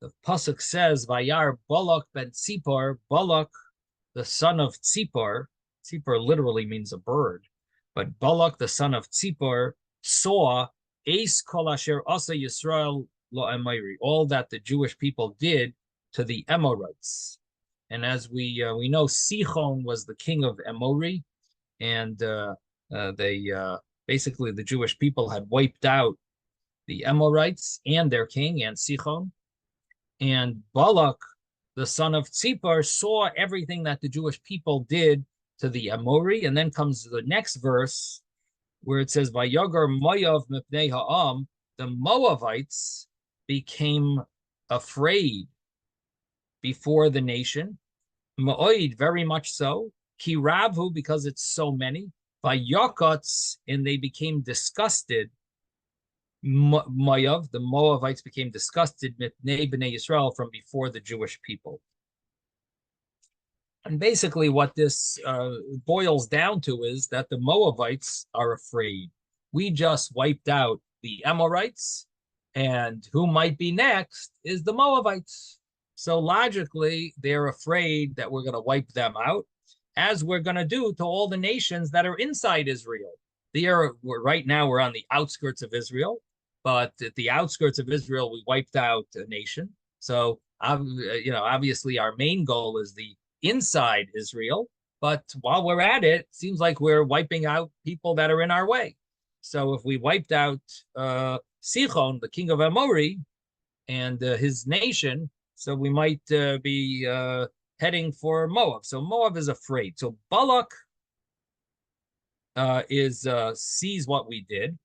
the pasuk says, "Vayar Balak ben Tzipor." Balak, the son of Tzipor. Tzipor literally means a bird, but Balak, the son of Tzipor, saw Eis Kol Asher Asa Yisrael Lo Amori, all that the Jewish people did to the Amorites. And as we know, Sichon was the king of Amori, and they basically the Jewish people had wiped out the Amorites and their king and Sichon. And Balak, the son of Tzipor, saw everything that the Jewish people did to the Amori. And then comes the next verse where it says, "Vayogar Moav mipnei ha'am," the Moavites became afraid before the nation. Ma'oid, very much so. Ki Ravhu, because it's so many. Vayakotz, and they became disgusted. Moav, the Moavites became disgusted mipnei bnei Yisrael, from before the Jewish people. And basically what this boils down to is that the Moavites are afraid. We just wiped out the Amorites, and who might be next is the Moavites. So logically, they're afraid that we're going to wipe them out, as we're going to do to all the nations that are inside Israel. Right now, we're on the outskirts of Israel, but at the outskirts of Israel, we wiped out a nation. So, obviously, our main goal is the inside Israel. But while we're at it, it seems like we're wiping out people that are in our way. So if we wiped out Sichon, the king of Amori, and his nation, so we might be heading for Moab. So Moab is afraid. So Balak sees what we did,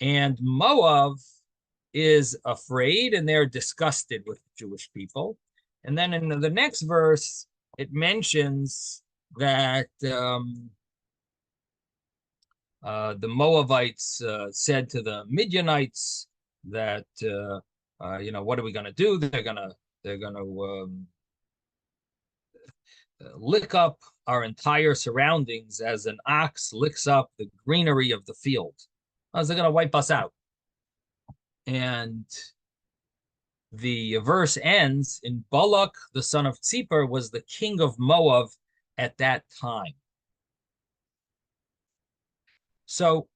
and Moab is afraid, and they're disgusted with the Jewish people. And then in the next verse, it mentions that the Moabites said to the Midianites that what are we going to do? They're going to lick up our entire surroundings as an ox licks up the greenery of the field. They're going to wipe us out. And the verse ends in Balak, the son of Tzipor, was the king of Moab at that time. So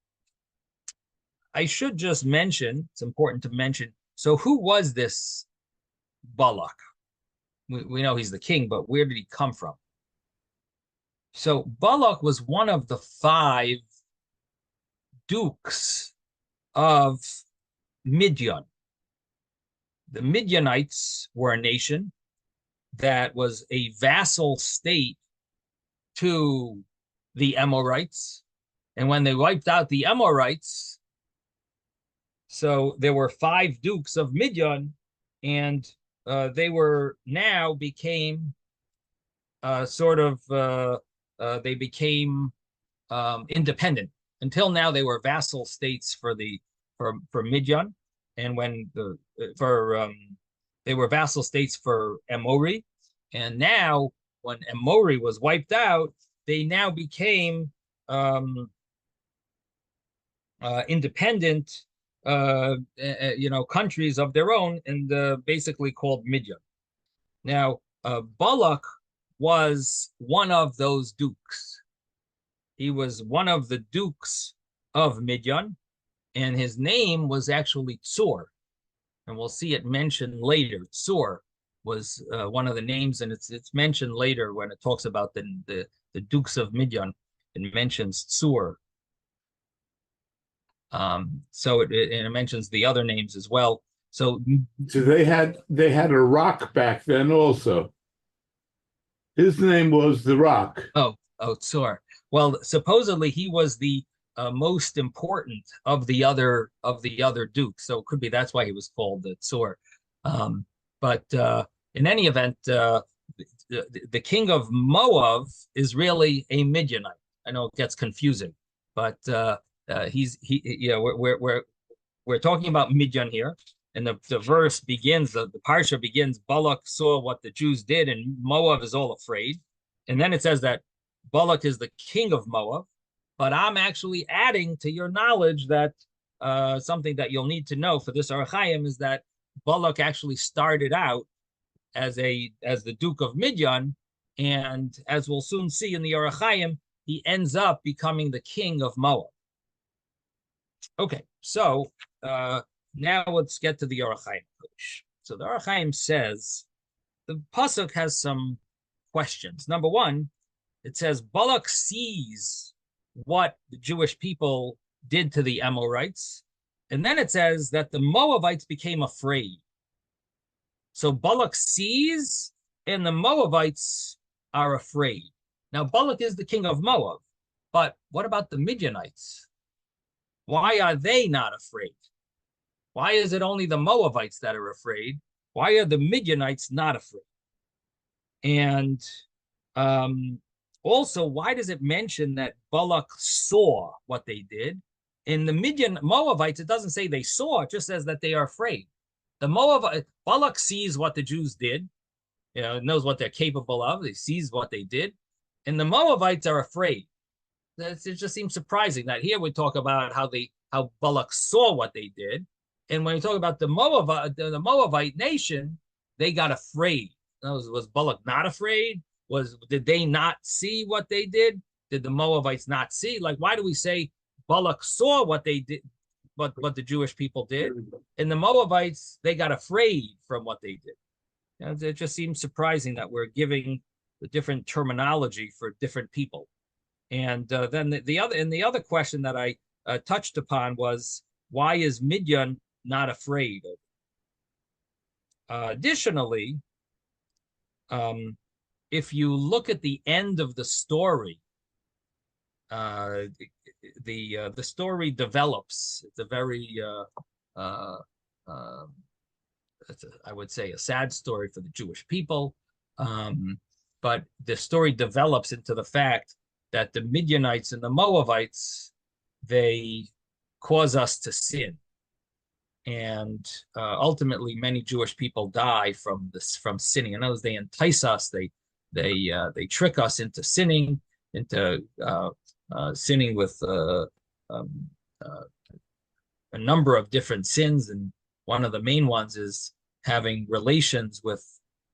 I should just mention, it's important to mention, so who was this Balak? We know he's the king, but where did he come from? So Balak was one of the 5 dukes of Midian. The Midianites were a nation that was a vassal state to the Amorites. And when they wiped out the Amorites, so there were 5 dukes of Midian, and they were now became they became independent. Until now, they were vassal states for Midian, and when they were vassal states for Amori, and now when Amori was wiped out, they now became independent, countries of their own, and basically called Midian. Now, Balak was one of those dukes. He was one of the dukes of Midian, and his name was actually Thurs. And we'll see it mentioned later. Thurs was one of the names, and it's mentioned later when it talks about the dukes of Midian. It mentions Thurs. So it mentions the other names as well. So they had a rock back then also. His name was the Rock. Oh, Thurs. Well, supposedly he was the most important of the other dukes. So it could be that's why he was called the Thurs. But in any event, the king of Moab is really a Midianite. I know it gets confusing, but we're talking about Midian here, and the verse begins, the parsha begins, Balak saw what the Jews did, and Moab is all afraid. And then it says that Balak is the king of Moab, but I'm actually adding to your knowledge that something that you'll need to know for this Ohr Hachaim is that Balak actually started out as the Duke of Midian, and as we'll soon see in the Ohr Hachaim, he ends up becoming the king of Moab. Okay, so now let's get to the Ohr Hachaim. So the Ohr Hachaim says the pasuk has some questions. Number one, it says Balak sees what the Jewish people did to the Amorites, and then it says that the Moabites became afraid. So Balak sees, and the Moabites are afraid. Now, Balak is the king of Moab, but what about the Midianites? Why are they not afraid? Why is it only the Moabites that are afraid? Why are the Midianites not afraid? And also, why does it mention that Balak saw what they did? In the Moabites, it doesn't say they saw, it just says that they are afraid. Balak sees what the Jews did, knows what they're capable of. He sees what they did, and the Moabites are afraid. It just seems surprising that here we talk about how Balak saw what they did, and when we talk about the Moabite nation, they got afraid. Was Balak not afraid? Did they not see what they did? Did the Moabites not see? Like, why do we say Balak saw what they did? What the Jewish people did, and the Moabites, they got afraid from what they did. It just seems surprising that we're giving the different terminology for different people. And then the other question that I touched upon was, why is Midian not afraid? Additionally, if you look at the end of the story, the story develops. It's a very I would say a sad story for the Jewish people, but the story develops into the fact that the Midianites and the Moabites, they cause us to sin, and ultimately many Jewish people die from sinning. In other words, they entice us, they trick us into sinning, into sinning with a number of different sins, and one of the main ones is having relations with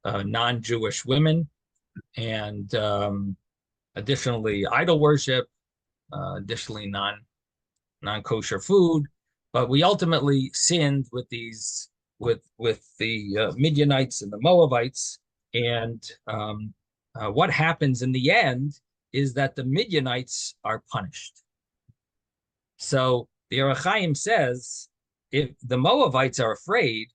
non-Jewish women, and additionally idol worship, additionally non-kosher food. But we ultimately sinned with the Midianites and the Moabites, and what happens in the end is that the Midianites are punished. So the Ohr Hachaim says, if the Moabites are afraid,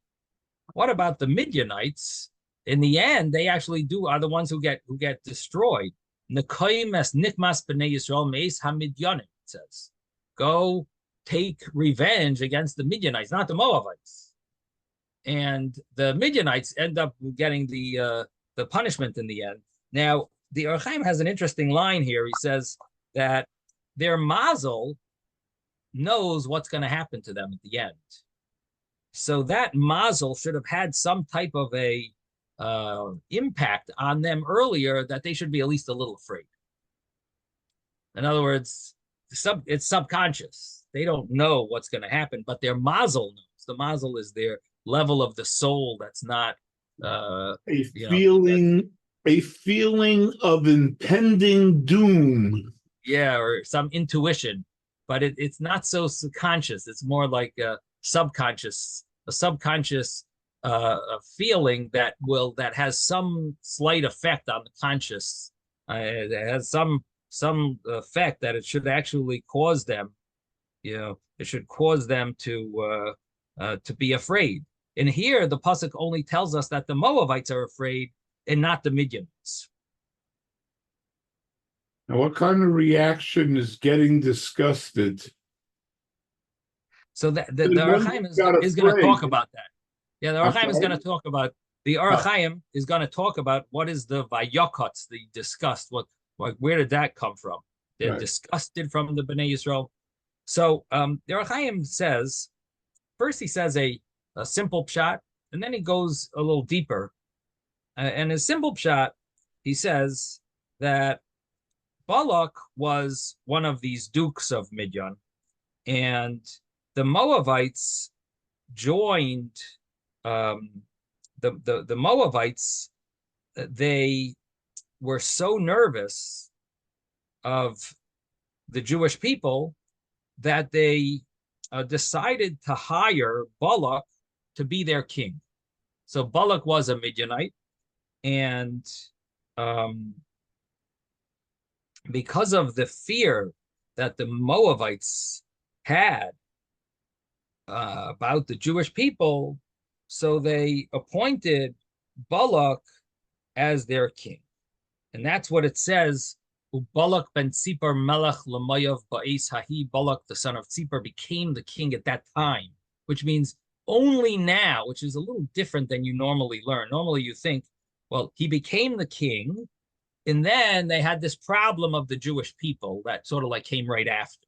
what about the Midianites? In the end, they actually are the ones who get destroyed. Nekoim es nikmas b'nei Yisrael meis hamidyanim, it says. Go take revenge against the Midianites, not the Moabites. And the Midianites end up getting the punishment in the end. Now, the Ohr Hachaim has an interesting line here. He says that their mazel knows what's going to happen to them at the end. So that mazel should have had some type of a impact on them earlier, that they should be at least a little afraid. In other words, it's subconscious. They don't know what's going to happen, but their mazel knows. The mazel is their level of the soul that's not a feeling of impending doom. Yeah, or some intuition, but it's not so conscious. It's more like a subconscious feeling that has some slight effect on the conscious. It has some effect that it should actually cause them. It should cause them to be afraid. And here, the pasuk only tells us that the Moabites are afraid and not the Midianites. Now, what kind of reaction is getting disgusted? So the Ohr Hachaim is going to talk about that. Yeah, the Ohr Hachaim is going to talk about what is the vayakotz, the disgust. Where did that come from? They're disgusted from the Bnei Yisrael. So the Ohr Hachaim says, first he says a simple pshat, and then he goes a little deeper. And his simple pshat, he says that Balak was one of these dukes of Midian, and the Moabites joined the Moabites, they were so nervous of the Jewish people that they decided to hire Balak to be their king. So Balak was a Midianite, and because of the fear that the Moabites had about the Jewish people, so they appointed Balak as their king. And that's what it says. Balak ben Tzipor melech l'mayav ba'es hahi. Balak, the son of Tzipor, became the king at that time, which means only now, which is a little different than you normally learn. Normally you think, well, he became the king, and then they had this problem of the Jewish people that sort of like came right after.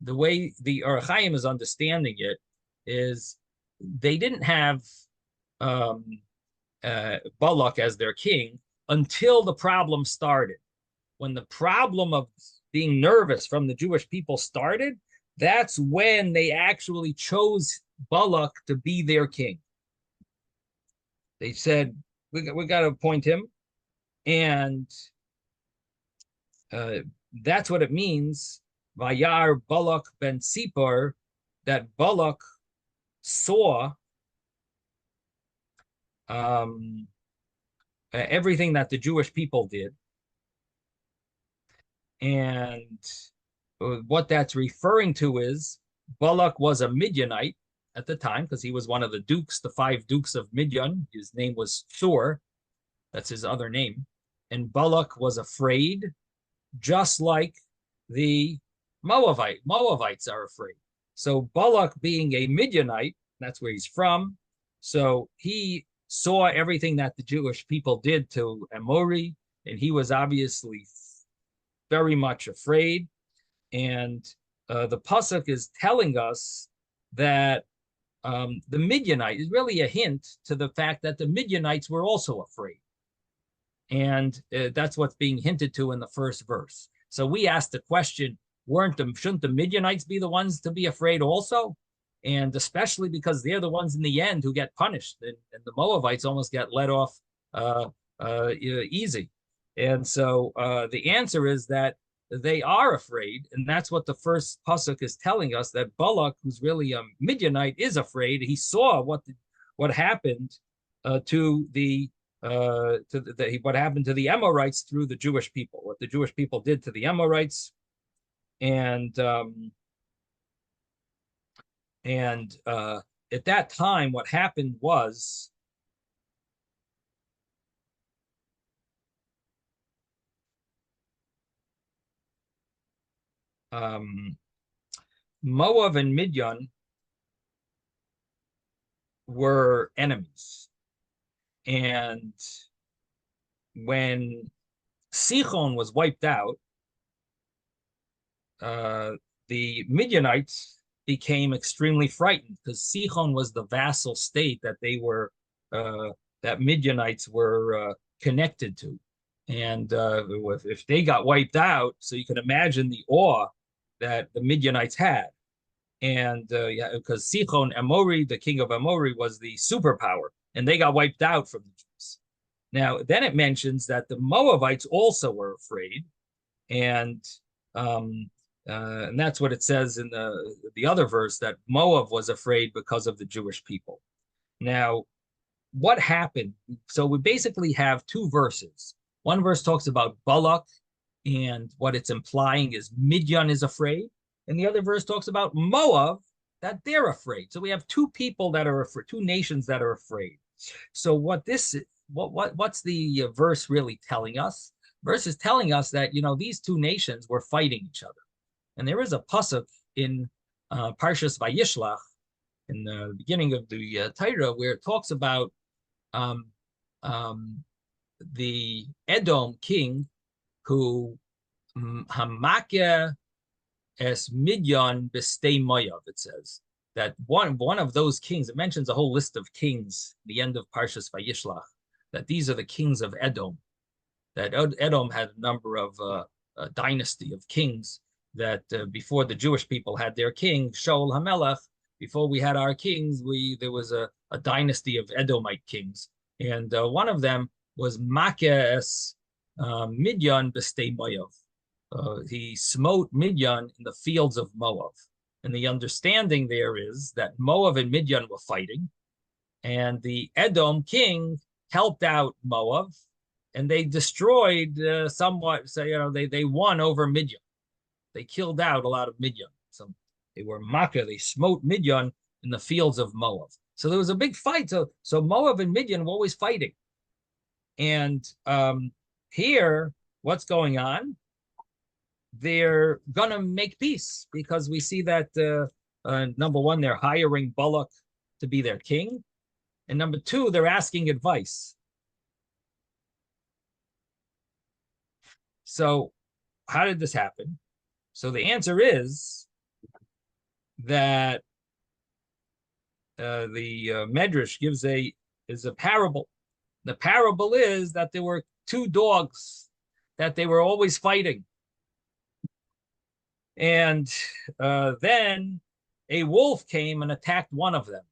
The way the Ohr Hachaim is understanding it is they didn't have Balak as their king until the problem started. When the problem of being nervous from the Jewish people started, that's when they actually chose Balak to be their king. They said, we got to appoint him. And that's what it means. Vayar Balak ben Tzipor, that Balak saw everything that the Jewish people did. And what that's referring to is Balak was a Midianite at the time because he was one of the dukes, the 5 dukes of Midian. His name was Thurs. That's his other name. And Balak was afraid, just like the Moabites are afraid. So Balak being a Midianite, that's where he's from. So he saw everything that the Jewish people did to Amori, and he was obviously very much afraid. And the pasuk is telling us that the Midianite is really a hint to the fact that the Midianites were also afraid. And that's what's being hinted to in the first verse. So we asked the question, shouldn't the Midianites be the ones to be afraid also? And especially because they're the ones in the end who get punished, and the Moabites almost get let off easy. And so the answer is that they are afraid, and that's what the first pasuk is telling us, that Balak, who's really a Midianite, is afraid. He saw what happened to what happened to the Amorites through the Jewish people, what the Jewish people did to the Amorites, and at that time, what happened was Moab and Midian were enemies. And when Sichon was wiped out, the Midianites became extremely frightened because Sichon was the vassal state that they were, that Midianites were connected to. And if they got wiped out, so you can imagine the awe that the Midianites had. And because Sichon Amori, the king of Amori, was the superpower, and they got wiped out from the Jews. Now, then it mentions that the Moabites also were afraid, and that's what it says in the other verse, that Moab was afraid because of the Jewish people. Now, what happened? So we basically have 2 verses. One verse talks about Balak, and what it's implying is Midian is afraid. And the other verse talks about Moab, that they're afraid. So we have 2 people that are afraid, 2 nations that are afraid. So what's the verse really telling us? Verse is telling us that, these 2 nations were fighting each other. And there is a pasuk in Parshas Vayishlach, in the beginning of the Torah, where it talks about the Edom king who Hamakeh es Midian b'stei Moav, it says. That one of those kings, it mentions a whole list of kings, the end of Parshas Vayishlach, that these are the kings of Edom. That Edom had a number of a dynasty of kings that before the Jewish people had their king, Shaul HaMelech, before we had our kings, there was a dynasty of Edomite kings, and one of them was Makes Midyan b'stei Moav. He smote Midyan in the fields of Moab. And the understanding there is that Moab and Midyan were fighting, and the Edom king helped out Moab, and they destroyed somewhat. So they won over Midyan. They killed out a lot of Midyan. So they were Makkah. They smote Midyan in the fields of Moab. So there was a big fight. So Moab and Midyan were always fighting. And here, what's going on? They're gonna make peace because we see that number one, they're hiring Balak to be their king, and number two, they're asking advice. So, how did this happen? So the answer is that the Medrash is a parable. The parable is that there were two dogs that they were always fighting. And then a wolf came and attacked one of them.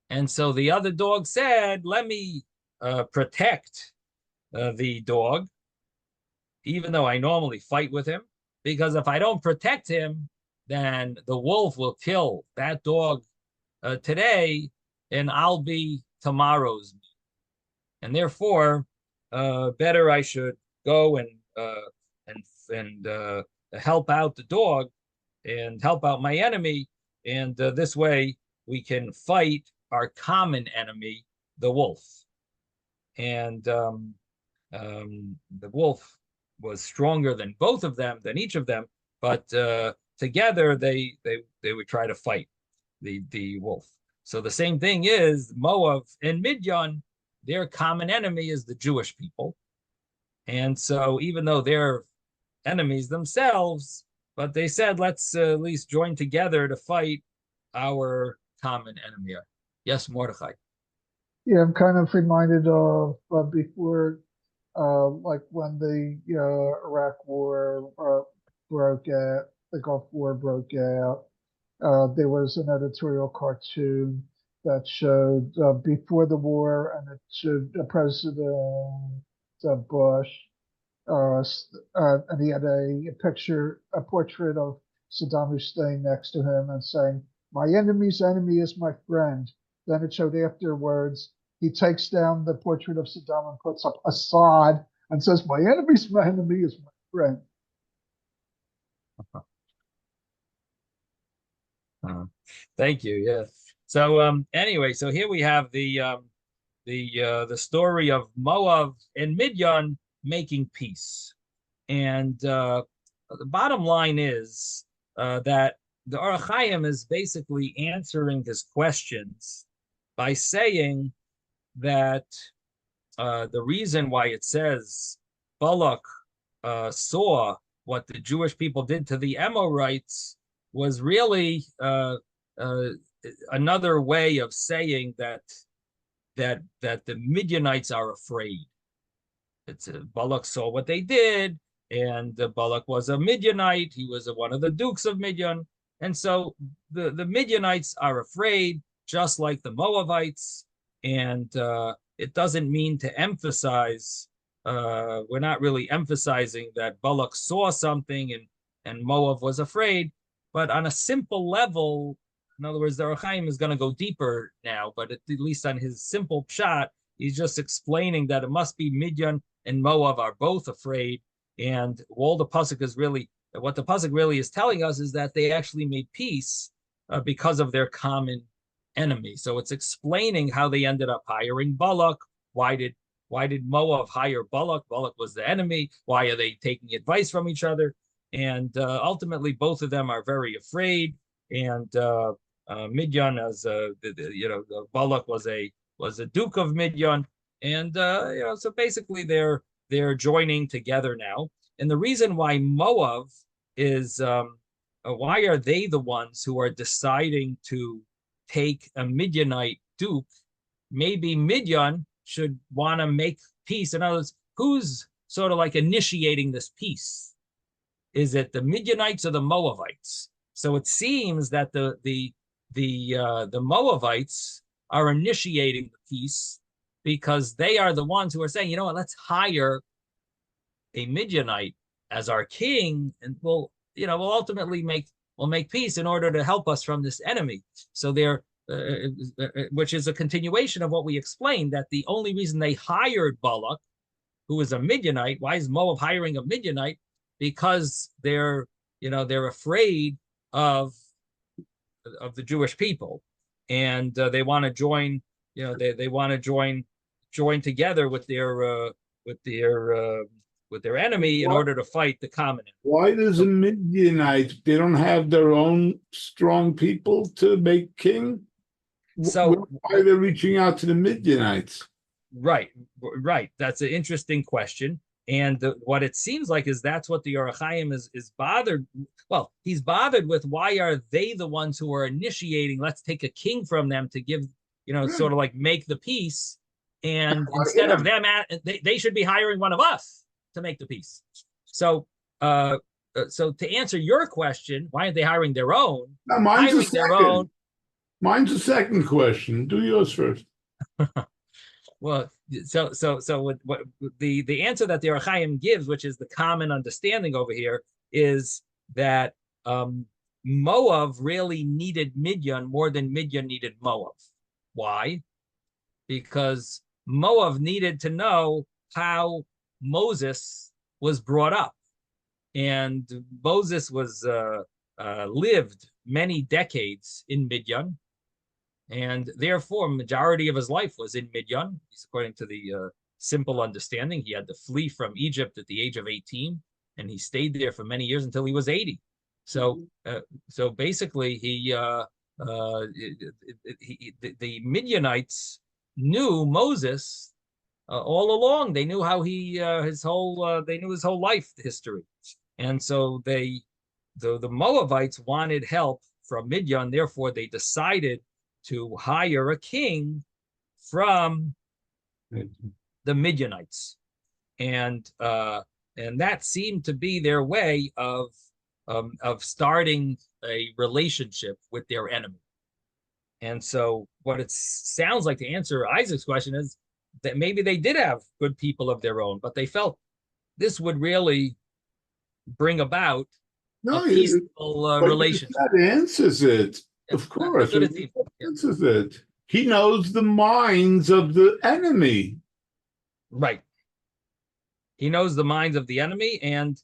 And so the other dog said, let me protect the dog, even though I normally fight with him, because if I don't protect him, then the wolf will kill that dog today, and I'll be tomorrow's meat. And therefore, better I should go and help out the dog and help out my enemy. And this way we can fight our common enemy, the wolf. And the wolf was stronger than both of them, than each of them, but together they would try to fight the wolf. So the same thing is Moab and Midyan, their common enemy is the Jewish people. And so even though they're enemies themselves, but they said, let's at least join together to fight our common enemy. Yes, Mordechai. Yeah, I'm kind of reminded of before, like when the Iraq War broke out, the Gulf War broke out. There was an editorial cartoon that showed before the war, and it showed President Bush, and he had a portrait of Saddam Hussein next to him, and saying, "My enemy's enemy is my friend." Then it showed afterwards he takes down the portrait of Saddam and puts up Assad and says, my enemy is my friend." Thank you. Yes. So anyway, so here we have the story of Moab and Midyan making peace, and the bottom line is that the Ohr Hachaim is basically answering his questions by saying that the reason why it says Balak saw what the Jewish people did to the Amorites was really another way of saying that the Midianites are afraid. It's Balak saw what they did, and Balak was a Midianite. He was one of the dukes of Midian, and so the Midianites are afraid, just like the Moabites. And it doesn't mean to emphasize. We're not really emphasizing that Balak saw something and Moab was afraid. But on a simple level, in other words, the Ohr Hachaim is going to go deeper now, but at least on his simple pshat, he's just explaining that it must be Midian and Moab are both afraid. And all the pasuk is really, what the pasuk really is telling us is that they actually made peace because of their common enemy. So it's explaining how they ended up hiring Balak. Why did Moab hire Balak? Balak was the enemy. Why are they taking advice from each other? And ultimately, both of them are very afraid. And Midian, as Balak was a duke of Midian, and so basically they're joining together now. And the reason why Moab is why are they the ones who are deciding to take a Midianite duke? Maybe Midian should want to make peace. In other words, who's sort of like initiating this peace? Is it the Midianites or the Moabites? So it seems that the the Moavites are initiating the peace because they are the ones who are saying, you know what, let's hire a Midianite as our king, and we'll ultimately make peace in order to help us from this enemy. So they're which is a continuation of what we explained, that the only reason they hired Balak, who is a Midianite, why is Moab hiring a Midianite? Because they're afraid of the Jewish people, and they want to join. They want to join together with their enemy in order to fight the common enemy. Why does the Midianites, they don't have their own strong people to make king? So why are they reaching out to the Midianites? Right. That's an interesting question. And what it seems like is that's what the Ohr Hachaim is bothered. Well, he's bothered with, why are they the ones who are initiating, let's take a king from them to give, sort of like make the peace. And instead of them, they should be hiring one of us to make the peace. So to answer your question, why aren't they hiring their own? No, mine's Mine's the second question. Do yours first. Well, so what the answer that the Ohr Hachaim gives, which is the common understanding over here, is that Moab really needed Midian more than Midian needed Moab. Why? Because Moab needed to know how Moses was brought up, and Moses was lived many decades in Midian. And therefore, majority of his life was in Midian. According to the simple understanding, he had to flee from Egypt at the age of 18, and he stayed there for many years until he was 80. So basically, the Midianites knew Moses all along. They knew how they knew his whole life history, and so the Moabites wanted help from Midian. Therefore, they decided to hire a king from the Midianites, and that seemed to be their way of starting a relationship with their enemy. And so, what it sounds like, to answer Isaac's question, is that maybe they did have good people of their own, but they felt this would really bring about a peaceful relationship. That answers it. Of course, answers it. He knows the minds of the enemy. Right. He knows the minds of the enemy, and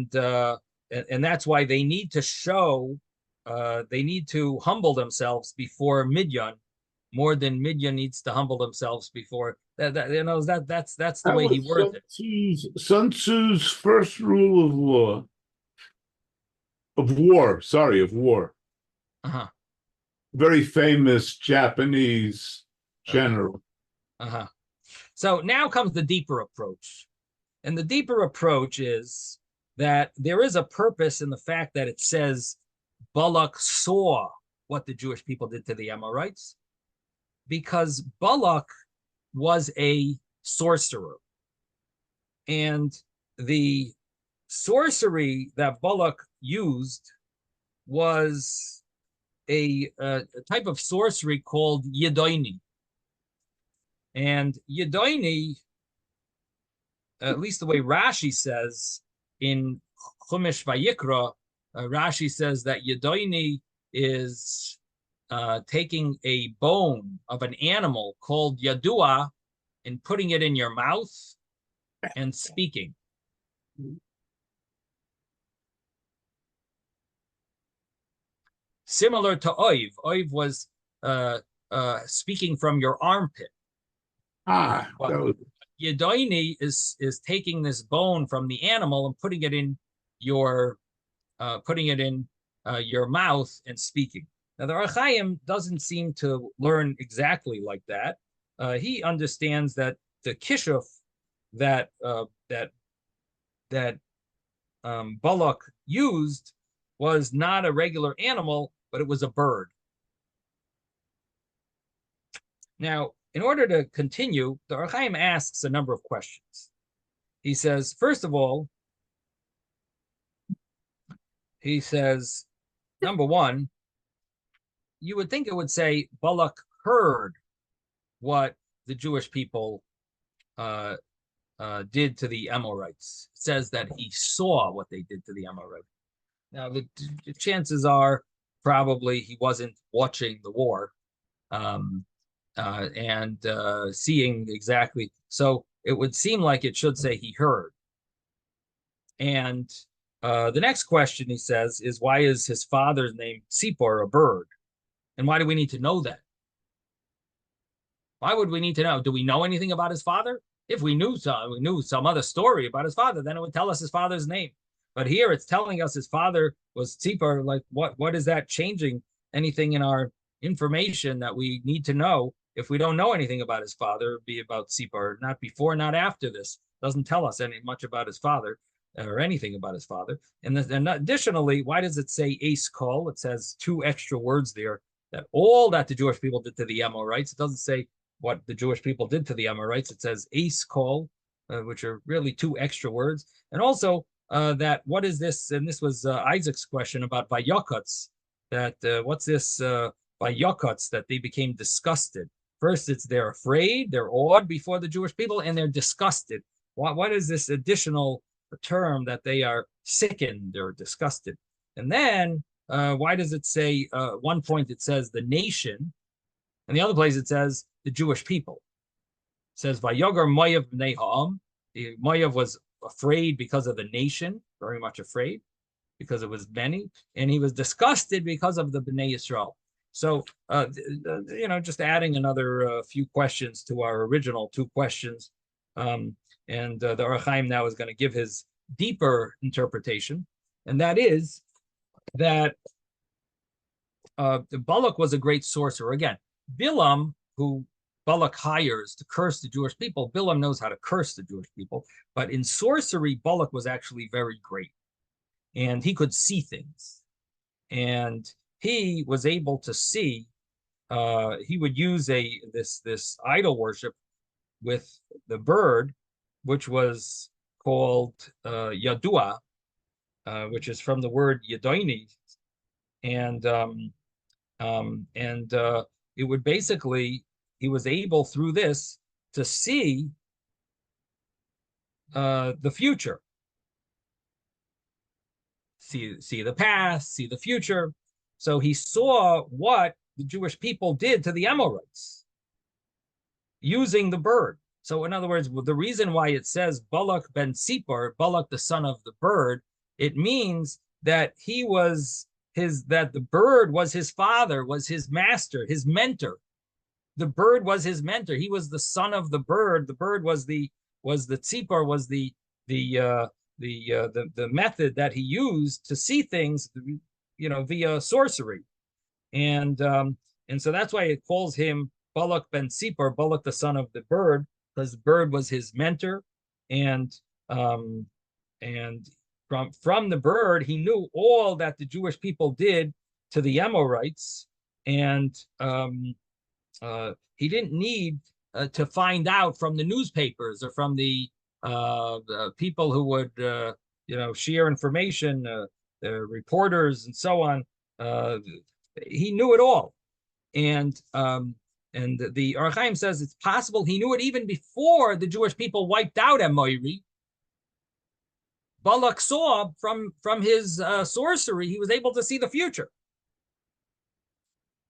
that's why they need to show. They need to humble themselves before Midian more than Midian needs to humble themselves before. That's the way he words it. Sun Tzu's first rule of law. Of war. Uh-huh. Very famous Japanese general. Uh-huh. So now comes the deeper approach. And the deeper approach is that there is a purpose in the fact that it says Balak saw what the Jewish people did to the Amorites, because Balak was a sorcerer. And the sorcery that Balak used was a type of sorcery called Yedoini. And Yedoini, at least the way Rashi says in Chumash Vayikra, Rashi says that Yedoini is taking a bone of an animal called Yadua and putting it in your mouth and speaking. Similar to Oiv. Oiv was speaking from your armpit. Yedoini is taking this bone from the animal and putting it in your mouth and speaking. Now, the Ohr Hachaim doesn't seem to learn exactly like that. He understands that the kishuf that Balak used was not a regular animal, but it was a bird. Now, in order to continue, the Ohr Hachaim asks a number of questions. He says, first of all, number one, you would think it would say Balak heard what the Jewish people did to the Amorites. It says that he saw what they did to the Amorites. Now, the chances are probably he wasn't watching the war and seeing exactly. So it would seem like it should say he heard. And the next question, he says, is why is his father's name Tzipor, a bird? And why do we need to know that? Why would we need to know? Do we know anything about his father? If we knew some other story about his father, then it would tell us his father's name. But here it's telling us his father was Tzipor. Like, what is that changing anything in our information that we need to know? If we don't know anything about his father, it'd be about Tzipor, not before, not after this. Doesn't tell us any much about his father or anything about his father. And additionally, why does it say Ace Kol? It says two extra words there, that all that the Jewish people did to the Amorites. It doesn't say what the Jewish people did to the Amorites. It says Ace Kol, which are really two extra words. And also that what is this? And this was Isaac's question about Vayokots, that what's this Vayokots, that they became disgusted. First, it's they're afraid, they're awed before the Jewish people, and they're disgusted. What is this additional term that they are sickened or disgusted? And then why does it say, one point it says the nation, and the other place it says the Jewish people? It says, Vayogar Moav b'nei ha'am. Moav was afraid because of the nation, very much afraid, because it was many, and he was disgusted because of the Bnei Yisrael. So, just adding another few questions to our original two questions. And the Ohr Hachaim now is going to give his deeper interpretation, and that is that Balak was a great sorcerer. Again, Bilam, who Balak hires to curse the Jewish people, Bilam knows how to curse the Jewish people, but in sorcery, Balak was actually very great, and he could see things, and he was able to see. He would use this idol worship with the bird, which was called Yadua, which is from the word Yadoini, and it would basically, he was able through this to see the future, see the past, see the future. So he saw what the Jewish people did to the Amorites using the bird. So in other words, the reason why it says Balak ben Tzipor, Balak the son of the bird, it means that that the bird was his father, was his master, his mentor. The bird was his mentor. He was the son of the bird. The bird was the Tzipor, was the method that he used to see things, via sorcery, and so that's why it calls him Balak ben Tzipor, Balak the son of the bird, because the bird was his mentor, and from the bird he knew all that the Jewish people did to the Amorites, and he didn't need to find out from the newspapers or from the people who would share information, the reporters and so on. He knew it all, and the Ohr Hachaim says it's possible he knew it even before the Jewish people wiped out Amori. Balak saw from his sorcery, he was able to see the future.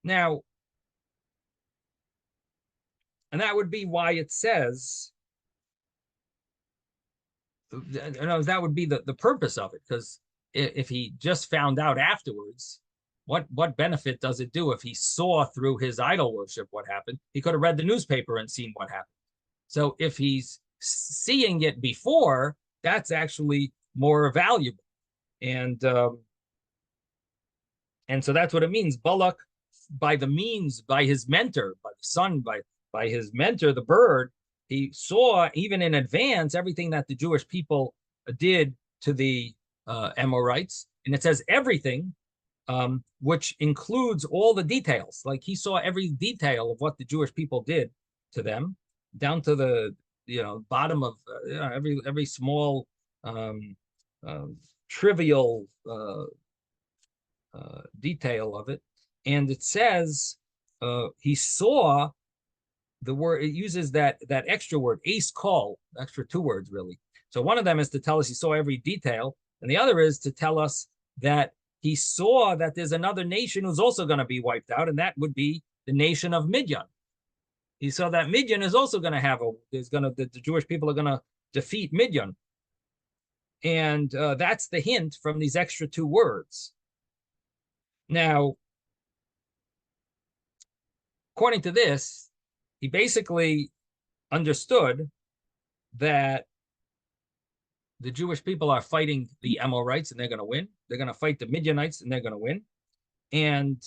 Now, and that would be why it says, that would be the purpose of it, because if he just found out afterwards, what benefit does it do if he saw through his idol worship what happened? He could have read the newspaper and seen what happened. So if he's seeing it before, that's actually more valuable. And so that's what it means. Balak, by his mentor, by the son, by his mentor, the bird, he saw even in advance everything that the Jewish people did to the Amorites. And it says everything, which includes all the details. Like he saw every detail of what the Jewish people did to them, down to the bottom of every small trivial detail of it. And it says he saw the word, it uses that extra word, ace call, extra two words really. So one of them is to tell us he saw every detail, and the other is to tell us that he saw that there's another nation who's also going to be wiped out, and that would be the nation of Midian. He saw that Midian is also going to have the Jewish people are going to defeat Midian. And that's the hint from these extra two words. Now, according to this, he basically understood that the Jewish people are fighting the Amorites and they're going to win. They're going to fight the Midianites and they're going to win. And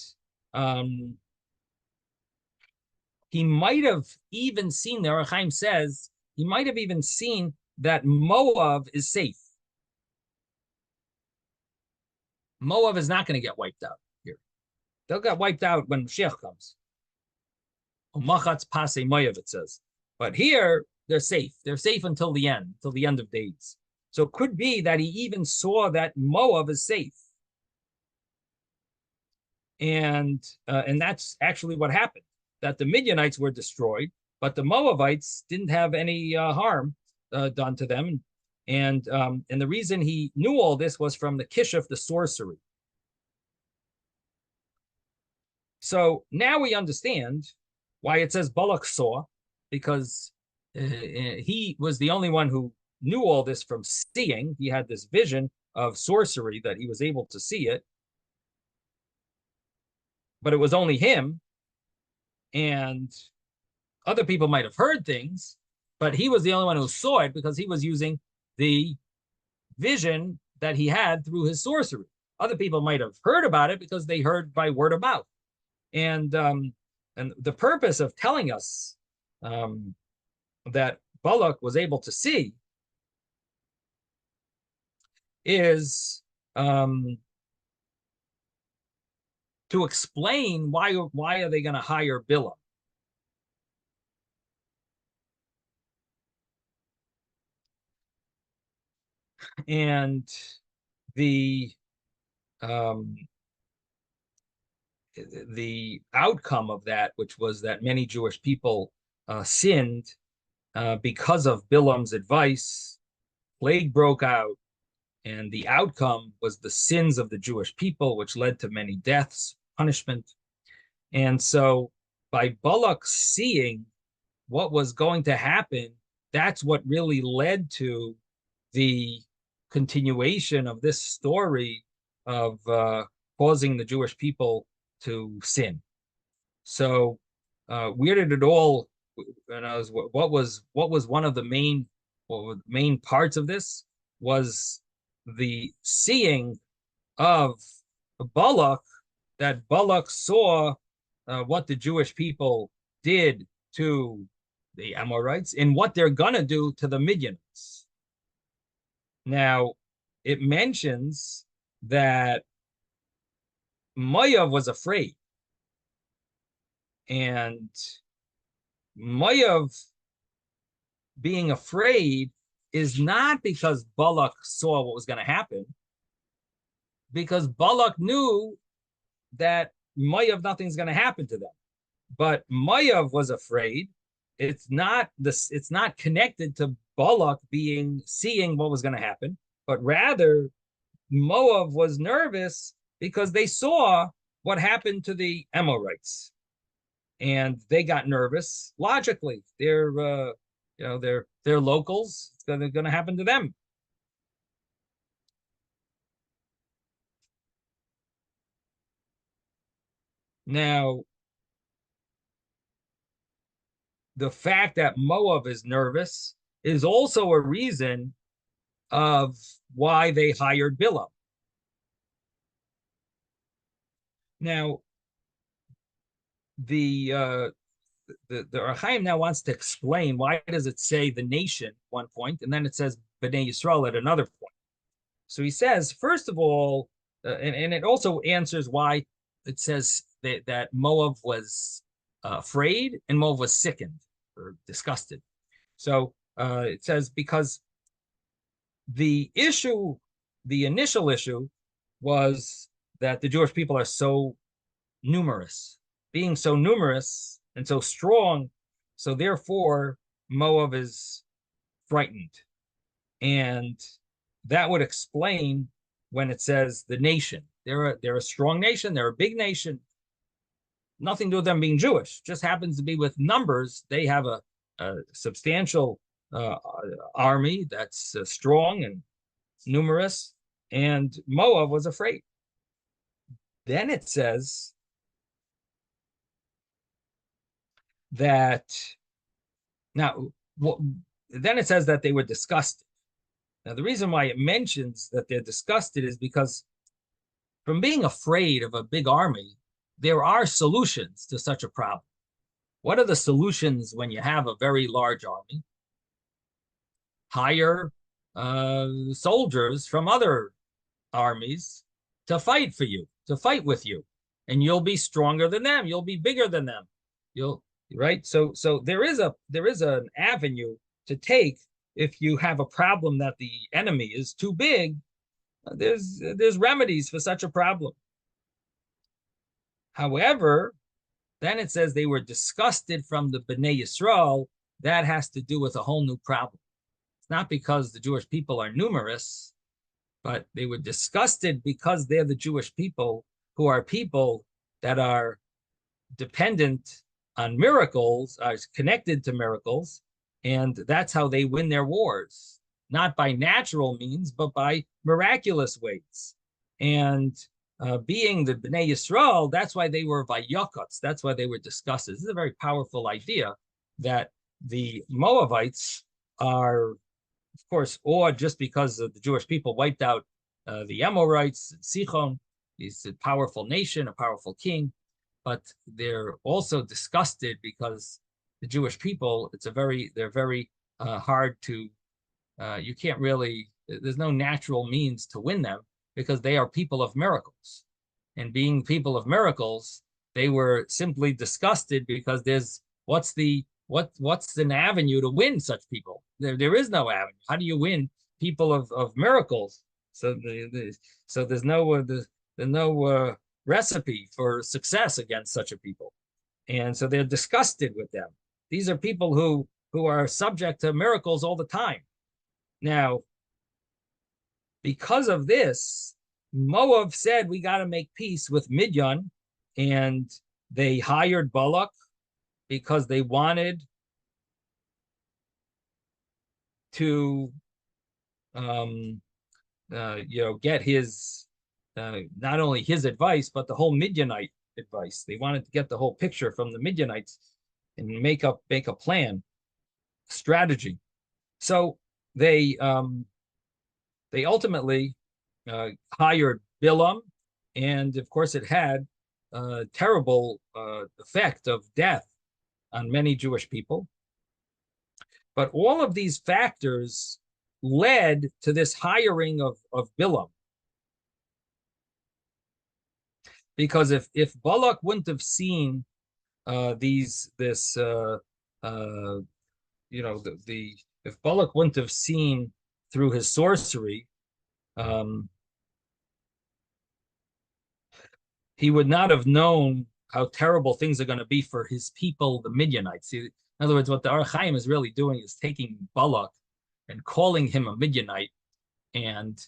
he might have even seen, the Ohr Hachaim says, he might have even seen that Moab is safe. Moab is not going to get wiped out here. They'll get wiped out when Mashiach comes. Machatz Pasei Moab, it says. But here, they're safe. They're safe until the end of days. So it could be that he even saw that Moab is safe. And that's actually what happened, that the Midianites were destroyed, but the Moabites didn't have any harm done to them. And the reason he knew all this was from the Kishuf, the sorcery. So now we understand why it says Balak saw, because he was the only one who knew all this from seeing. He had this vision of sorcery that he was able to see it. But it was only him, and other people might have heard things, but he was the only one who saw it because he was using the vision that he had through his sorcery. Other people might have heard about it because they heard by word of mouth. And the purpose of telling us that Balak was able to see is to explain why are they going to hire Bilam. And the outcome of that, which was that many Jewish people sinned because of Bilam's advice, plague broke out, and the outcome was the sins of the Jewish people, which led to many deaths, punishment. And so by Balak seeing what was going to happen, that's what really led to the continuation of this story of causing the Jewish people to sin. So where did it all, what was one of the main parts of this was the seeing of Balak, that Balak saw what the Jewish people did to the Amorites and what they're going to do to the Midianites. Now, it mentions that Moab was afraid. And Moab being afraid is not because Balak saw what was going to happen, because Balak knew that Moab, nothing's going to happen to them. But Moab was afraid. It's not connected to Balak seeing what was going to happen, but rather Moab was nervous because they saw what happened to the Amorites, and they got nervous. Logically, they're locals. It's going to happen to them. Now, the fact that Moab is nervous is also a reason of why they hired Bilam. Now, the Ohr Hachaim now wants to explain why does it say the nation at one point, and then it says Bnei Yisrael at another point. So he says, first of all, and it also answers why it says that Moab was afraid and Moab was sickened or disgusted. So it says because the initial issue was that the Jewish people are so numerous. Being so numerous and so strong, so therefore Moab is frightened. And that would explain when it says the nation. They're a strong nation, they're a big nation. Nothing to do with them being Jewish, just happens to be with numbers. They have a substantial army that's strong and numerous, and Moab was afraid. Then it says that now, then it says that they were disgusted. Now, the reason why it mentions that they're disgusted is because from being afraid of a big army, there are solutions to such a problem. What are the solutions when you have a very large army? Hire soldiers from other armies to fight for you, to fight with you, and you'll be stronger than them. You'll be bigger than them. You'll right. So there is an avenue to take if you have a problem that the enemy is too big. There's remedies for such a problem. However, then it says they were disgusted from the Bnei Yisrael. That has to do with a whole new problem. It's not because the Jewish people are numerous, but they were disgusted because they're the Jewish people who are people that are dependent on miracles, are connected to miracles, and that's how they win their wars, not by natural means, but by miraculous ways. And being the Bnei Yisrael, that's why they were vayakots, that's why they were disgusted. This is a very powerful idea that the Moabites are, of course, awed just because the Jewish people wiped out the Amorites and Sichon. He's a powerful nation, a powerful king, but they're also disgusted because the Jewish people, they're very hard to, you can't really, there's no natural means to win them because they are people of miracles. And being people of miracles, they were simply disgusted because what's an avenue to win such people? There is no avenue. How do you win people of miracles? So there's no recipe for success against such a people, and so they're disgusted with them. These are people who are subject to miracles all the time. Now, because of this, Moab said, we got to make peace with Midian, and they hired Balak because they wanted to get his not only his advice, but the whole Midianite advice. They wanted to get the whole picture from the Midianites and make a plan, strategy. So they ultimately hired Bilam, and of course it had a terrible effect of death on many Jewish people. But all of these factors led to this hiring of Bilam. Because if Balak wouldn't have seen if Balak wouldn't have seen through his sorcery, he would not have known how terrible things are going to be for his people, the Midianites. In other words, what the Ohr Hachaim is really doing is taking Balak and calling him a Midianite and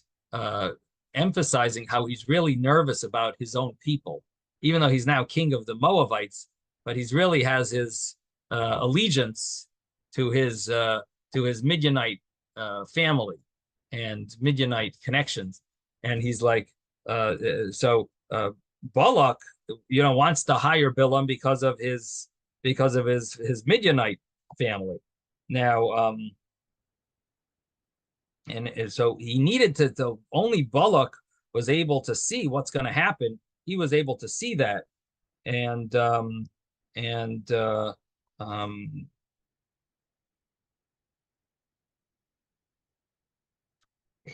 emphasizing how he's really nervous about his own people, even though he's now king of the Moabites, but he's really has his allegiance to his Midianite family and Midianite connections, and he's like, Balak, wants to hire Bilam because of his Midianite family. Now, and so he needed to only Balak was able to see what's going to happen. He was able to see that, and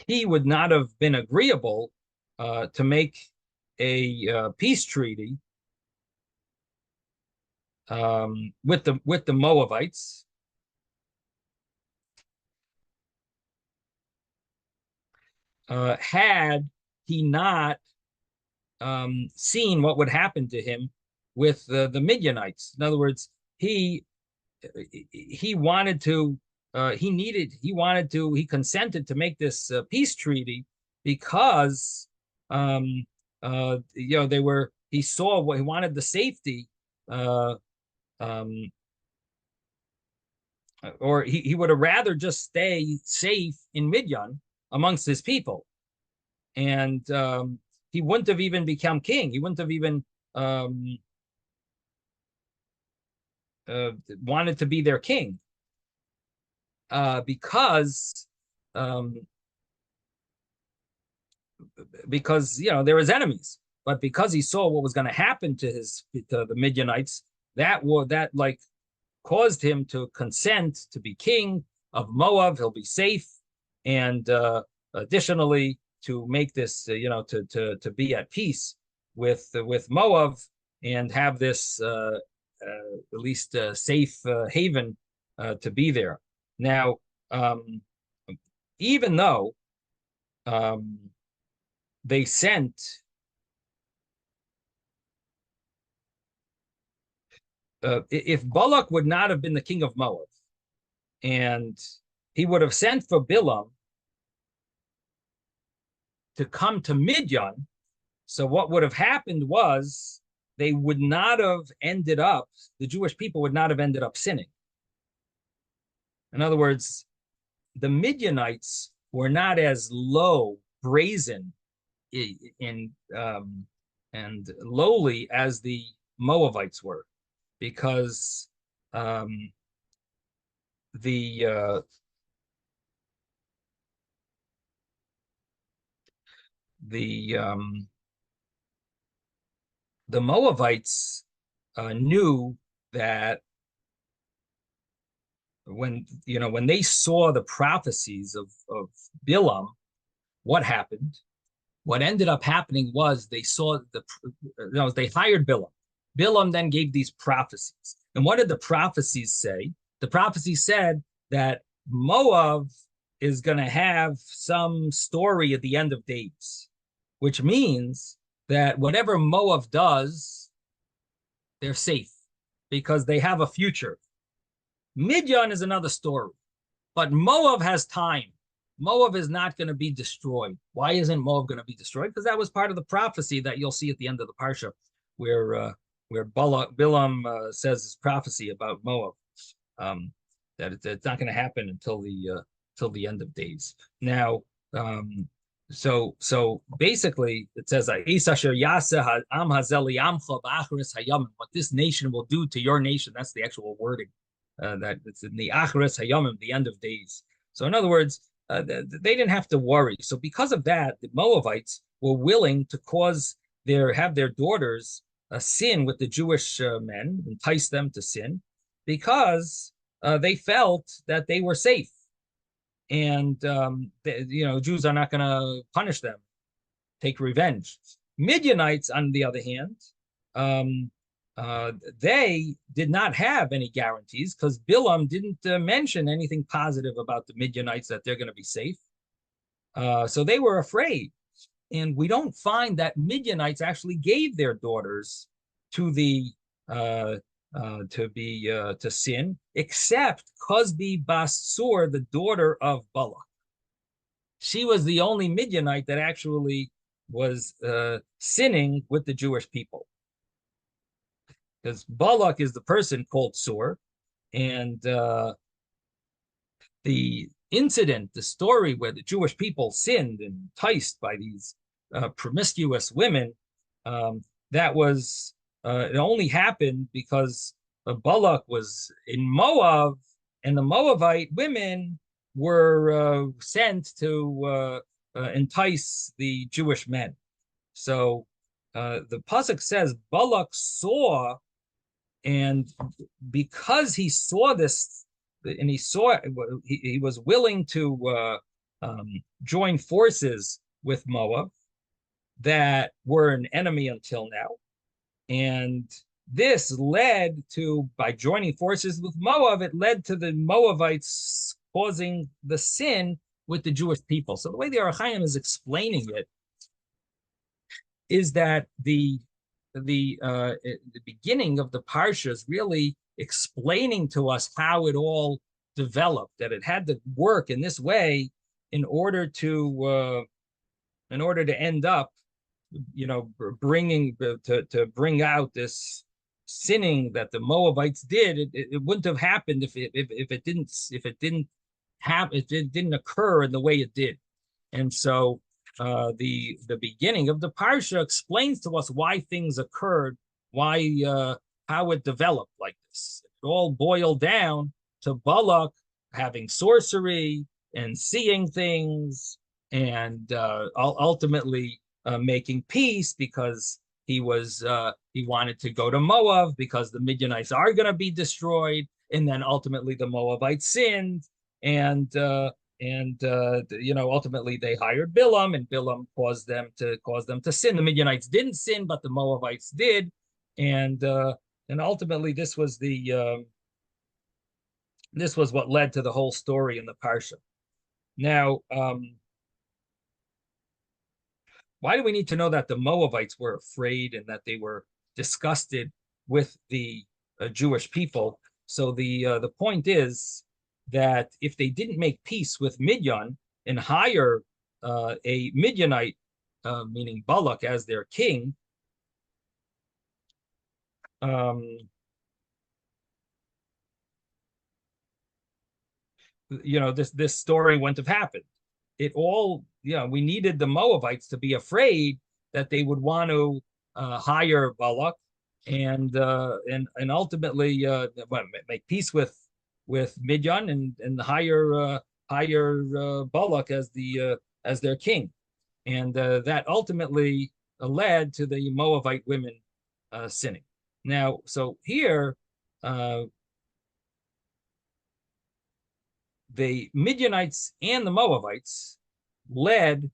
he would not have been agreeable to make a peace treaty with the Moabites. Had he not seen what would happen to him with the Midianites. In other words, he wanted to he consented to make this peace treaty because he saw what he wanted, the safety, or he would have rather just stay safe in Midian amongst his people, and he wouldn't have even become king. He wouldn't have even wanted to be their king, because there was enemies. But because he saw what was going to happen to the Midianites, that caused him to consent to be king of Moab. He'll be safe, and additionally to make this to be at peace with Moab and have this at least safe haven to be there. Now, even though they sent if Balak would not have been the king of Moab, and he would have sent for Bilam to come to Midian, so what would have happened was they would not have ended up, the Jewish people would not have ended up sinning. In other words, the Midianites were not as low, brazen, and lowly as the Moabites were, because the Moabites knew that when they saw the prophecies of Bilam, what happened? What ended up happening was they hired Bilam. Bilam then gave these prophecies. And what did the prophecies say? The prophecy said that Moab is going to have some story at the end of days, which means that whatever Moab does, they're safe because they have a future. Midian is another story, but Moab has time. Moab is not going to be destroyed. Why isn't Moab going to be destroyed? Because that was part of the prophecy that you'll see at the end of the parsha, where Bilam says his prophecy about Moab, that it's not going to happen until the end of days. Now, so basically, it says what this nation will do to your nation. That's the actual wording. That it's in the Acharis Hayamim, the end of days. So in other words, they didn't have to worry. So because of that, the Moabites were willing to have their daughters sin with the Jewish men, entice them to sin, because they felt that they were safe, and Jews are not going to punish them, take revenge. Midianites, on the other hand, they did not have any guarantees, because Bilam didn't mention anything positive about the Midianites, that they're going to be safe. So they were afraid. And we don't find that Midianites actually gave their daughters to sin, except Cosbi Basur, the daughter of Balak. She was the only Midianite that actually was sinning with the Jewish people. Because Balak is the person called Sur, and the incident, the story where the Jewish people sinned and enticed by these promiscuous women, that was it only happened because Balak was in Moab, and the Moabite women were sent to entice the Jewish men. So the pasuk says Balak saw, and because he saw this, and he was willing to join forces with Moab, that were an enemy until now. And this led to, by joining forces with Moab, it led to the Moabites causing the sin with the Jewish people. So the way the Ohr Hachaim is explaining it is that the beginning of the parsha is really explaining to us how it all developed, that it had to work in this way in order to end up, bringing to bring out this sinning that the Moabites did. It wouldn't have happened if it didn't occur in the way it did. And so the beginning of the parsha explains to us why things occurred, why how it developed like this. It all boiled down to Balak having sorcery and seeing things, and ultimately making peace because he wanted to go to Moab because the Midianites are going to be destroyed, and then ultimately the Moabites sinned, and ultimately they hired Bilam, and Bilam caused them to sin. The Midianites didn't sin, but the Moabites did, and ultimately this was what led to the whole story in the parsha. Now, why do we need to know that the Moabites were afraid and that they were disgusted with the Jewish people? So the point is that if they didn't make peace with Midian and hire a Midianite, meaning Balak, as their king, this story wouldn't have happened. We needed the Moabites to be afraid that they would want to hire Balak and ultimately make peace with Midian and hire Balak as their king, and that ultimately led to the Moabite women sinning. Now, so here, the Midianites and the Moabites led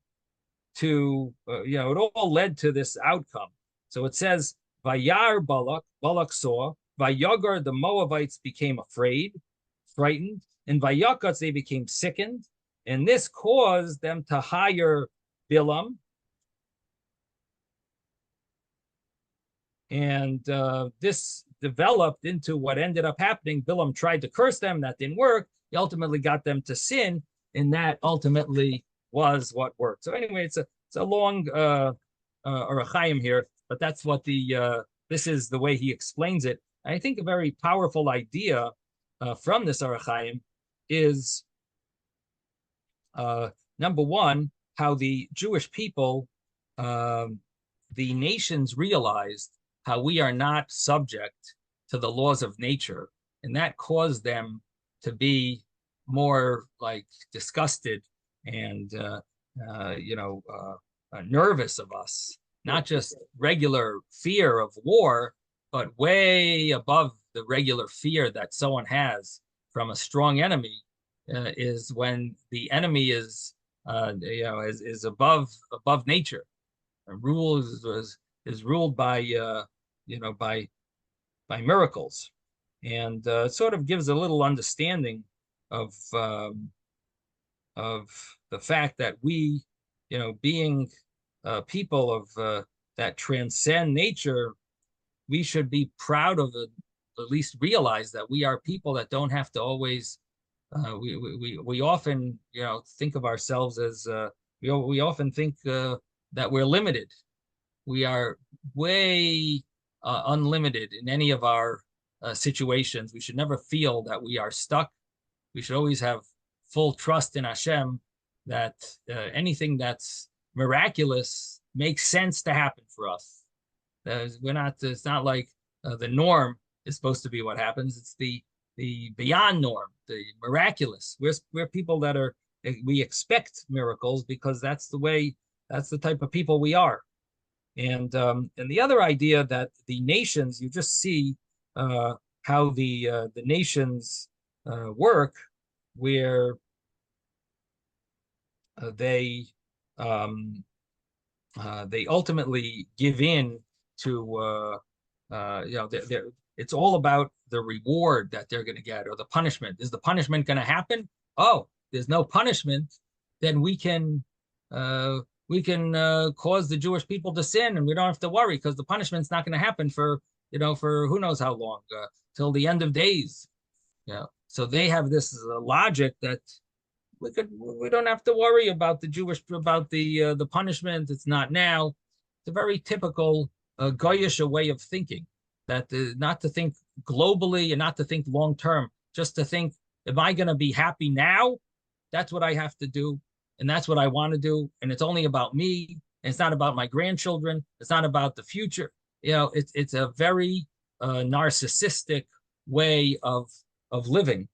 to, it all led to this outcome. So it says, Vayar Balak, Balak saw, Vayagar, the Moabites became afraid, frightened, and Vayakatz, they became sickened, and this caused them to hire Bilam. And this developed into what ended up happening. Bilam tried to curse them, that didn't work. He ultimately got them to sin, and that ultimately was what worked. So anyway, it's a long Ohr Hachaim here, but that's what this is the way he explains it. And I think a very powerful idea from this Ohr Hachaim is number one, how the Jewish people, the nations realized how we are not subject to the laws of nature, and that caused them to be more like disgusted and nervous of us, not just regular fear of war, but way above the regular fear that someone has from a strong enemy, is when the enemy is above nature. Rule is ruled by by miracles, and it sort of gives a little understanding of the fact that we, being people of that transcend nature, we should be proud of it, at least realize that we are people that don't have to always. We often think of ourselves as we often think that we're limited. We are way unlimited in any of our situations. We should never feel that we are stuck. We should always have full trust in Hashem that anything that's miraculous makes sense to happen for us. It's not like the norm is supposed to be what happens. It's the beyond norm, the miraculous. We're people that we expect miracles because that's the type of people we are. And the other idea that the nations, you just see how the nations work, where they ultimately give in to it's all about the reward that they're going to get or the punishment. Is the punishment going to happen? Oh, there's no punishment, then we can we can cause the Jewish people to sin, and we don't have to worry because the punishment's not going to happen for for who knows how long, till the end of days. So they have this logic that we don't have to worry about the punishment. It's not now. It's a very typical Goyish way of thinking, that not to think globally and not to think long term, just to think, am I going to be happy now? That's what I have to do, and that's what I want to do, and it's only about me, and it's not about my grandchildren. It's not about the future. It's a very narcissistic way of living,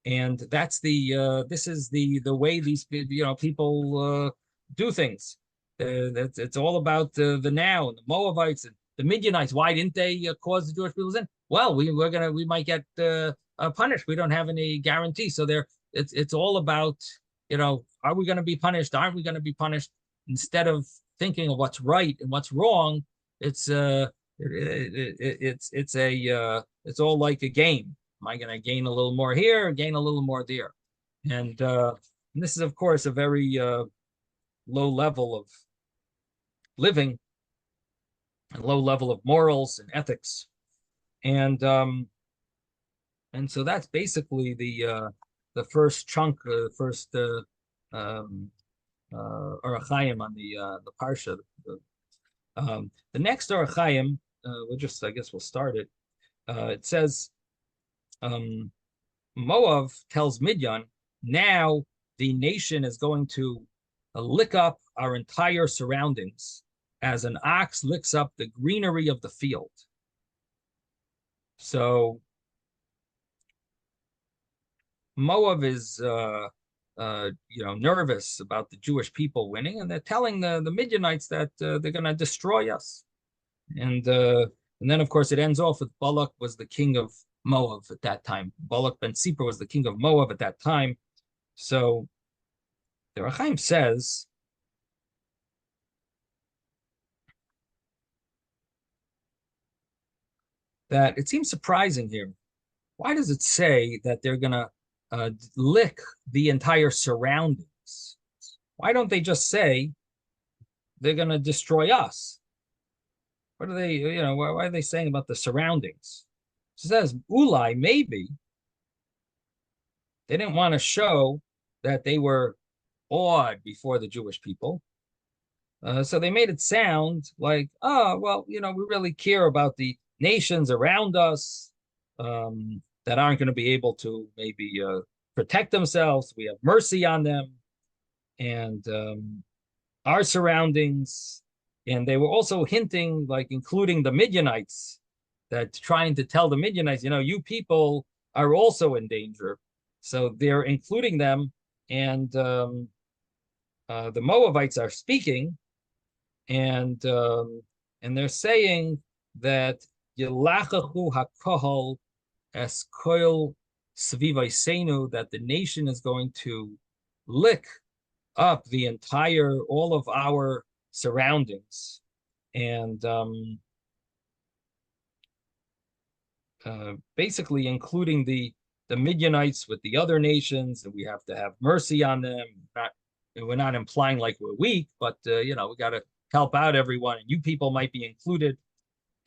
and that's this is the way these people do things. It's all about the now, and the Moabites and the Midianites. Why didn't they cause the Jewish people sin? Well, we might get punished. We don't have any guarantee. So it's all about, are we going to be punished? Aren't we going to be punished? Instead of thinking of what's right and what's wrong, it's all like a game. Am I going to gain a little more here, or gain a little more there? And this is, of course, a very low level of living, and low level of morals and ethics, and so that's basically the first chunk, first Ohr Hachaim on the parsha. The next Ohr Hachaim, I guess we'll start it. It says, Moab tells Midian, now the nation is going to lick up our entire surroundings as an ox licks up the greenery of the field. So Moab is nervous about the Jewish people winning, and they're telling the Midianites that they're going to destroy us. And then, of course, it ends off with Balak was the king of Moab at that time. Balak ben Tzipor was the king of Moab at that time. So the Ohr Hachaim says that it seems surprising here. Why does it say that they're going to lick the entire surroundings? Why don't they just say they're going to destroy us? What are they, why are they saying about the surroundings? It says, Ulai, maybe they didn't want to show that they were awed before the Jewish people. So they made it sound like, oh, well, we really care about the nations around us that aren't going to be able to maybe protect themselves. We have mercy on them and our surroundings. And they were also hinting, like including the Midianites, that trying to tell the Midianites, you people are also in danger. So they're including them, and the Moabites are speaking, and they're saying that Yelachachu hakohol es koil svivaisenu, that the nation is going to lick up all of our surroundings, and basically including the Midianites with the other nations, and we have to have mercy on them. We're not implying like we're weak, but we got to help out everyone, and you people might be included.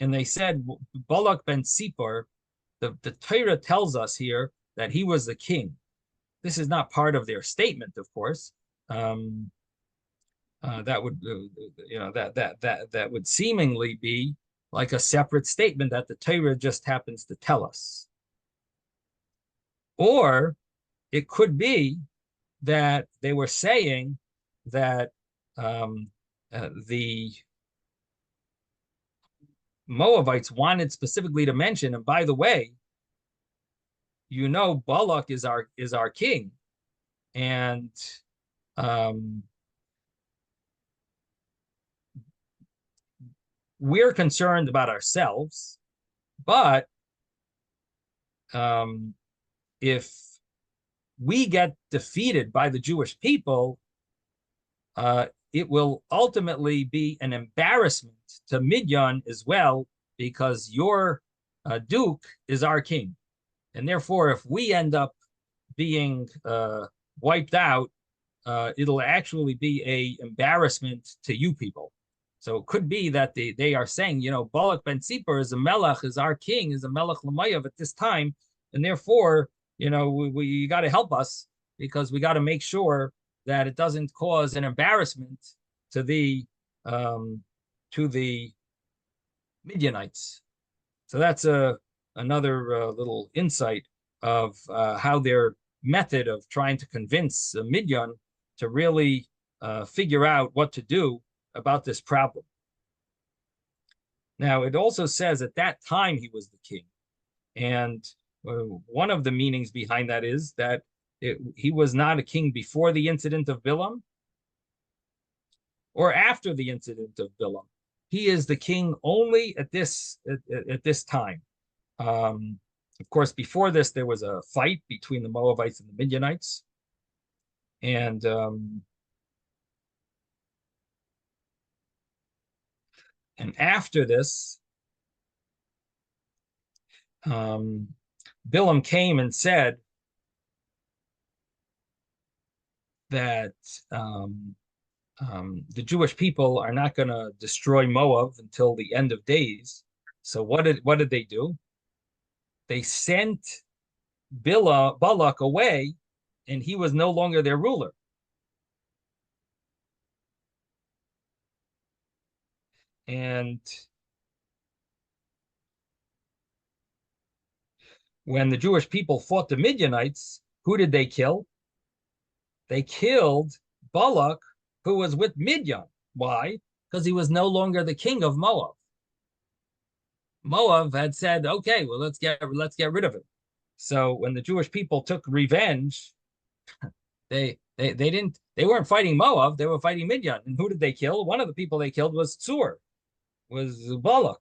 And they said Balak ben Tzipor, the Torah tells us here that he was the king. This is not part of their statement, of course. That would that would seemingly be like a separate statement that the Torah just happens to tell us. Or it could be that they were saying that the Moabites wanted specifically to mention, and by the way, Balak is our king, and we're concerned about ourselves, but if we get defeated by the Jewish people, it will ultimately be an embarrassment to Midian as well, because your Duke is our king. And therefore, if we end up being wiped out, it'll actually be a embarrassment to you people. So it could be that they are saying, Balak ben Tzipor is a melech, is our king, is a melech l'mayav at this time, and therefore, we got to help us because we got to make sure that it doesn't cause an embarrassment to the Midianites. So that's another little insight of how their method of trying to convince Midian to really figure out what to do about this problem. Now, it also says at that time he was the king. And one of the meanings behind that is that he was not a king before the incident of Bilam or after the incident of Bilam. He is the king only at this time. Of course, before this, there was a fight between the Moabites and the Midianites. And after this, Bilam came and said that the Jewish people are not going to destroy Moab until the end of days. So what did they do? They sent Balak away, and he was no longer their ruler. And when the Jewish people fought the Midianites, who did they kill? They killed Balak, who was with Midian. Why? Because he was no longer the king of Moab. Moab had said, "Okay, well, let's get rid of him." So when the Jewish people took revenge, they weren't fighting Moab; they were fighting Midian. And who did they kill? One of the people they killed was Thurs, was Balak.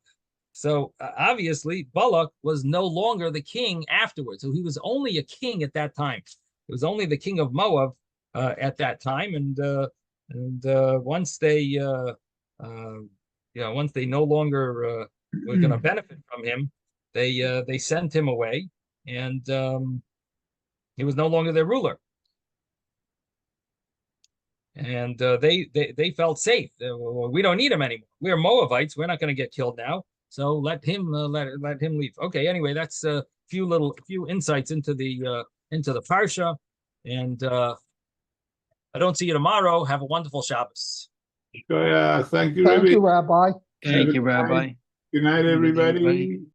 So obviously, Balak was no longer the king afterwards. So he was only a king at that time. He was only the king of Moab at that time, and once they once they no longer were going to benefit from him, they sent him away, and he was no longer their ruler. And they felt safe. We don't need him anymore. We're Moabites. We're not going to get killed now. So let him let him leave. Okay. Anyway, that's a few insights into the parsha, and I don't see you tomorrow. Have a wonderful Shabbos. Thank you, Thank Rabbi. you, Rabbi. Thank you, Rabbi. Good night, everybody.